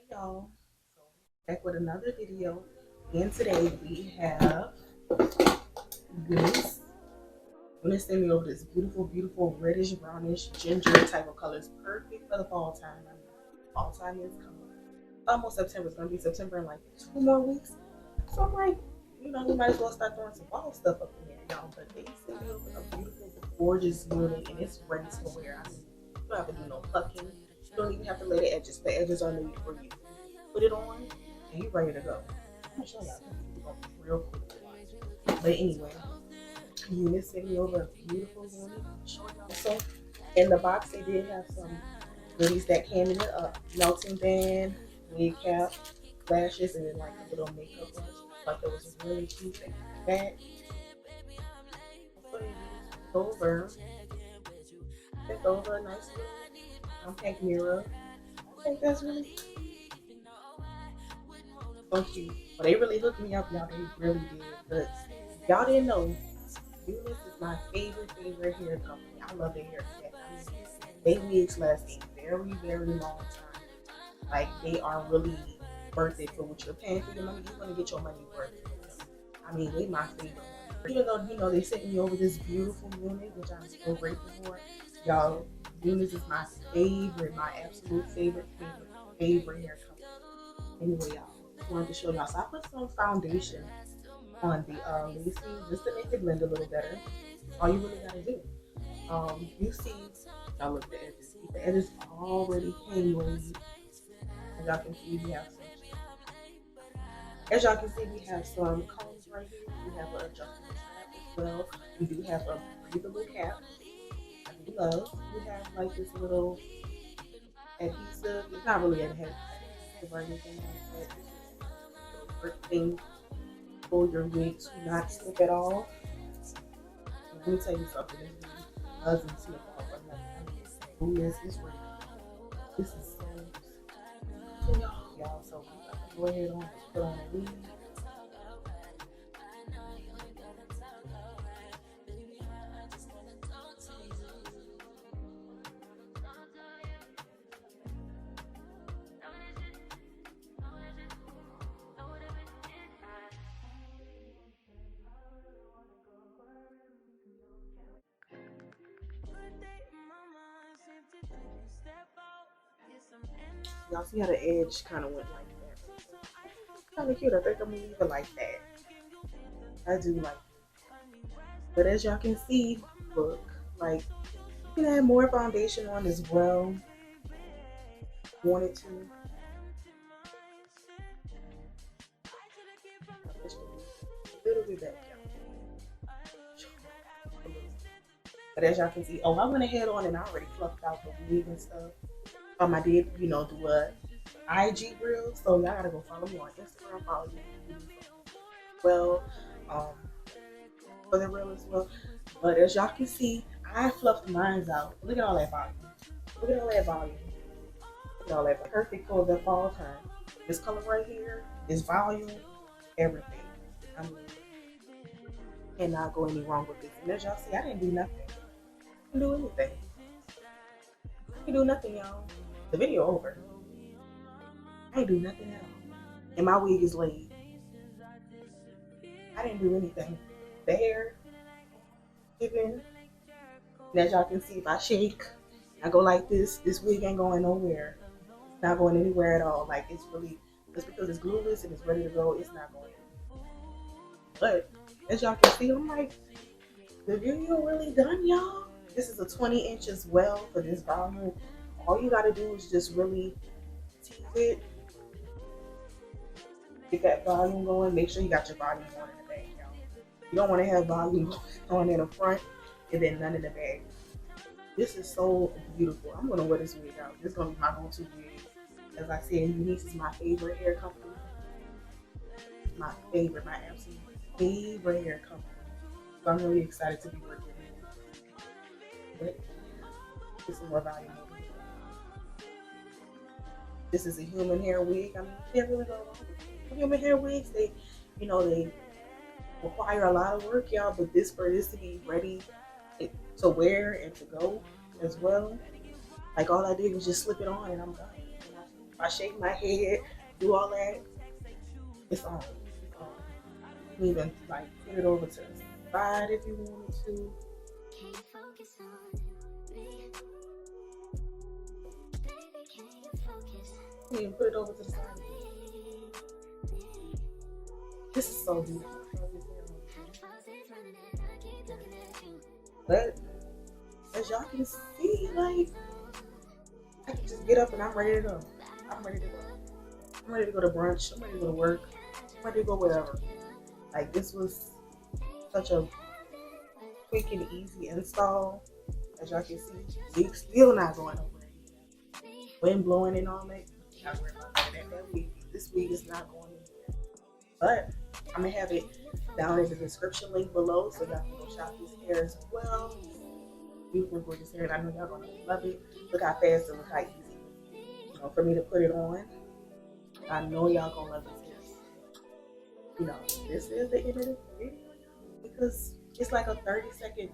Y'all, so back with another video, and today we have Unice. Unice sent me over this beautiful reddish brownish ginger type of color. It's perfect for the fall time. I mean, fall time is coming. Almost September. It's gonna be September in like 2 more weeks. So I'm like, we might as well start throwing some fall stuff up in there, y'all. But they sent me over a beautiful, gorgeous unit, and it's ready to wear. I mean, you don't have to do no plucking. You don't even have to lay the edges. The edges are made for you. Put it on, and you're ready to go. I'm gonna show y'all. It's gonna be real cool to watch. But anyway, Unice sent me over a beautiful unit. Show y'all. So in the box, they did have some goodies that came in it: melting band, wig cap, lashes, and then like a little makeup brush. I thought that was really cute. That over, sent over a nice little compact mirror. I think that's really so cute. But they really hooked me up, y'all. They really did. But y'all didn't know, Unice is my favorite hair company. I love their hair. They wigs last a very long time. Like they are really worth it for what you're paying for your money. You're gonna get your money worth it. I mean, they my favorite. Even though they sent me over this beautiful unit, which I'm so grateful for. Y'all, Unice is my favorite, my absolute favorite hair company. Anyway, y'all, I wanted to show y'all. So I put some foundation on the lacy just to make it blend a little better. All you really gotta do. You see, y'all look at the edges. The edges already hang wavy. As y'all can see, we have some. As y'all can see, we have some combs right here. We have an adjustable strap as well. We do have a breathable cap. I do love. We have like this little adhesive. It's not really adhesive or anything like that. It's just a thing for your wig to not slip at all. Let me tell you something. This doesn't slip off or nothing. Glueless is ready. This is so y'all. So we got to go ahead and put on a wig. Y'all see how the edge kind of went like that? Kind of cute. I think I'm gonna leave it like that. I do like it. But as y'all can see, look, like you can add more foundation on as well. Wanted to. A little bit back, y'all. But as y'all can see, I went ahead on and I already fluffed out the wig and stuff. I did, do a IG reel, so y'all gotta go follow me on Instagram, follow me well, for the reel as well. But as y'all can see, I fluffed mine out. Look at all that volume. Look at all that volume. Look at all that. Perfect for the fall time. This color right here, this volume, everything. I mean, cannot go any wrong with this. And as y'all see, I didn't do nothing. I didn't do anything. I didn't do nothing, y'all. The video over. I didn't do nothing at all. And my wig is laid. I didn't do anything. The hair, even, and as y'all can see, if I shake, I go like this wig ain't going nowhere. It's not going anywhere at all. Like it's really, just because it's glueless and it's ready to go, it's not going anywhere. But as y'all can see, I'm like, the video really done, y'all. This is a 20-inch as well for this volume. All you gotta do is just really tease it. Get that volume going. Make sure you got your volume going in the back, y'all. You don't want to have volume going in the front and then none in the back. This is so beautiful. I'm gonna wear this wig out. This is gonna be my go-to wig. As I said, Unice is my favorite hair company. My absolute favorite hair company. So I'm really excited to be working with it. But get some more volume over here. This is a human hair wig. I mean, you can't really go wrong with it. Human hair wigs, they require a lot of work, y'all. But for this to be ready to wear and to go as well, like all I did was just slip it on and I'm done. If I shake my head, do all that, it's on. It's on. You can even like put it over to the side if you wanted to. You can even put it over to the side. This is so beautiful. But as y'all can see, like, I can just get up and I'm ready to go. I'm ready to go. I'm ready to go to brunch. I'm ready to go to work. I'm ready to go wherever. Like, this was such a quick and easy install. As y'all can see, it's still not going over it. Wind blowing and all that. Not worried about that week. This week is not going anywhere. But I'm gonna have it down in the description link below so y'all can go shop this hair as well. Beautiful, gorgeous hair, and I know y'all gonna love it. Look how fast and look how easy it is. You know, for me to put it on. I know y'all gonna love this hair. You know, this is the end of the video because it's like a 30-second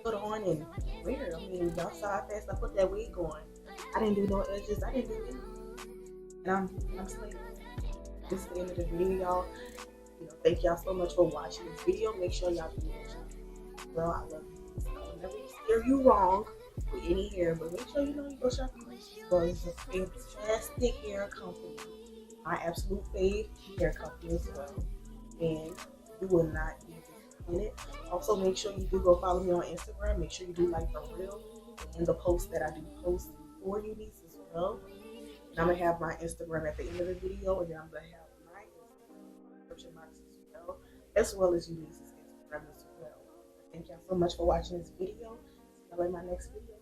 put on and wear. I mean, y'all saw how fast I put that wig on. I didn't do no edges. I didn't do anything. And I'm slaying. This is the end of the video, y'all. You know, thank y'all so much for watching this video. Make sure y'all do it. Well, I love you. I will never steer you wrong with any hair, but make sure you know you go shop Unice. Well, it's a fantastic hair company. My absolute fave hair company as well. And you will not be disappointed. Also, make sure you do go follow me on Instagram. Make sure you do like the reel and the posts that I do post for Unice as well. And I'm going to have my Instagram at the end of the video, and then I'm going to have my Instagram in the description box as well as Unice's Instagram as well. Thank y'all so much for watching this video. See y'all in my next video.